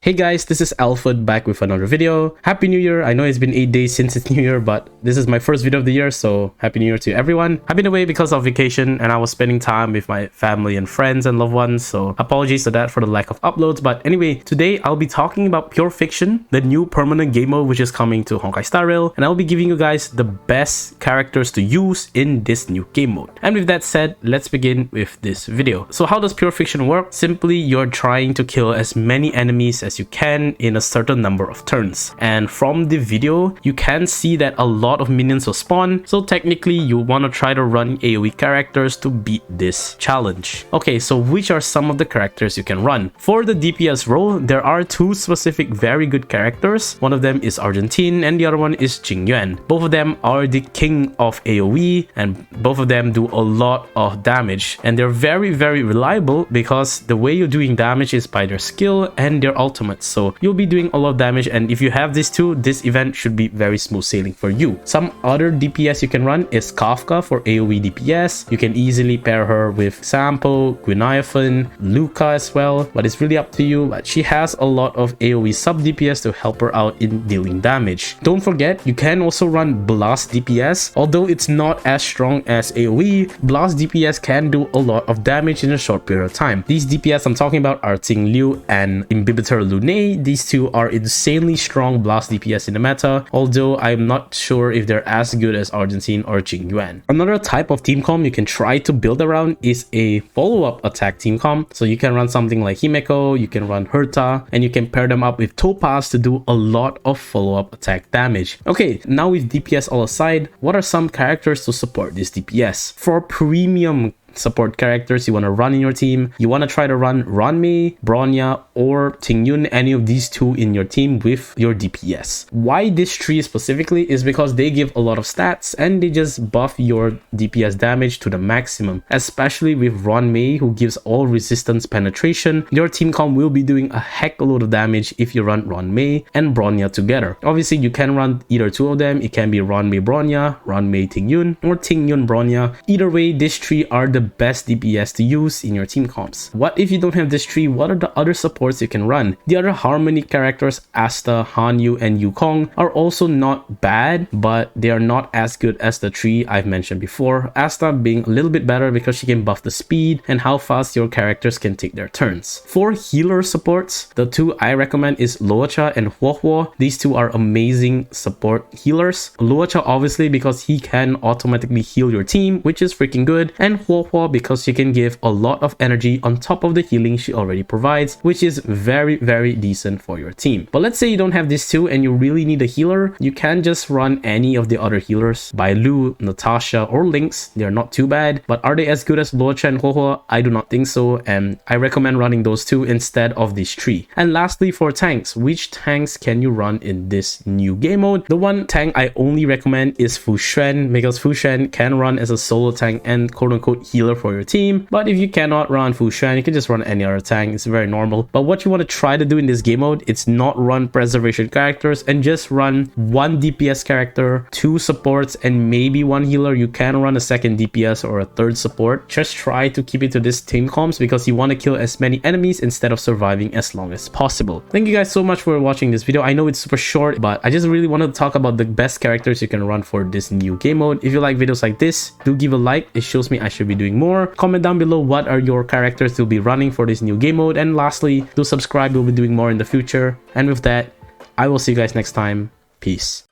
Hey guys, this is Alfred back with another video. Happy New Year. I know it's been 8 days since it's New Year, but this is my first video of the year, so Happy New Year to everyone. I've been away because of vacation and I was spending time with my family and friends and loved ones, so apologies to that for the lack of uploads. But anyway, today I'll be talking about Pure Fiction, the new permanent game mode which is coming to Honkai Star Rail, and I'll be giving you guys the best characters to use in this new game mode. And with that said, let's begin with this video. So how does Pure Fiction work? Simply, you're trying to kill as many enemies as you can in a certain number of turns, and from the video you can see that a lot of minions will spawn, so technically you want to try to run AoE characters to beat this challenge. Okay, so which are some of the characters you can run? For the DPS role, there are two specific very good characters. One of them is Argentine and the other one is Jingyuan. Both of them are the king of AoE and both of them do a lot of damage, and they're very reliable because the way you're doing damage is by their skill and their ultimate. So you'll be doing a lot of damage, and if you have these two, this event should be very smooth sailing for you. Some other DPS you can run is Kafka for AoE DPS. You can easily pair her with Sampo, Guinaifen, Luca as well, but it's really up to you. But she has a lot of AoE sub DPS to help her out in dealing damage. Don't forget, you can also run Blast DPS. Although it's not as strong as AoE, Blast DPS can do a lot of damage in a short period of time. These DPS I'm talking about are Ting Liu and Imbibitor Lune. These two are insanely strong Blast DPS in the meta, although I'm not sure if they're as good as Argentine or Jingyuan. Another type of team comp you can try to build around is a follow-up attack team comp. So you can run something like Himeko, you can run Herta, and you can pair them up with Topaz to do a lot of follow-up attack damage. Okay, now with DPS all aside, what are some characters to support this DPS? For premium support characters you want to run in your team, you want to try to run Ranmei, Bronya, or Tingyun, any of these two in your team with your DPS. Why this tree specifically is because they give a lot of stats and they just buff your DPS damage to the maximum, especially with Ranmei, who gives all resistance penetration. Your team comp will be doing a heck a load of damage if you run Ranmei and Bronya together. Obviously you can run either two of them. It can be Ranmei Bronya, Ranmei Tingyun, or Tingyun Bronya. Either way, this tree are the best DPS to use in your team comps. What if you don't have this tree? What are the other supports you can run? The other Harmony characters, Asta, Hanyu, and Yukong, are also not bad, but they are not as good as the tree I've mentioned before. Asta being a little bit better because she can buff the speed and how fast your characters can take their turns. For healer supports, the two I recommend is Luocha and Huohuo. These two are amazing support healers. Luocha obviously because he can automatically heal your team, which is freaking good, and Huohuo because she can give a lot of energy on top of the healing she already provides, which is very decent for your team. But let's say you don't have these two and you really need a healer, you can just run any of the other healers. Bailu, Natasha, or Lynx. They're not too bad, but are they as good as Luocha and Huohuo? I do not think so, and I recommend running those two instead of this tree. And lastly, for tanks, which tanks can you run in this new game mode? The one tank I only recommend is Fu Xuan, because Fu Xuan can run as a solo tank and quote-unquote healer for your team. But if you cannot run Fu Xuan, you can just run any other tank. It's very normal. But what you want to try to do in this game mode, it's not run preservation characters and just run one DPS character, two supports, and maybe one healer. You can run a second DPS or a third support. Just try to keep it to this team comps because you want to kill as many enemies instead of surviving as long as possible. Thank you guys so much for watching this video. I know it's super short, but I just really wanted to talk about the best characters you can run for this new game mode. If you like videos like this, do give a like. It shows me I should be doing more. Comment down below what are your characters to be running for this new game mode, and lastly, do subscribe. We'll be doing more in the future. And with that, I will see you guys next time. Peace.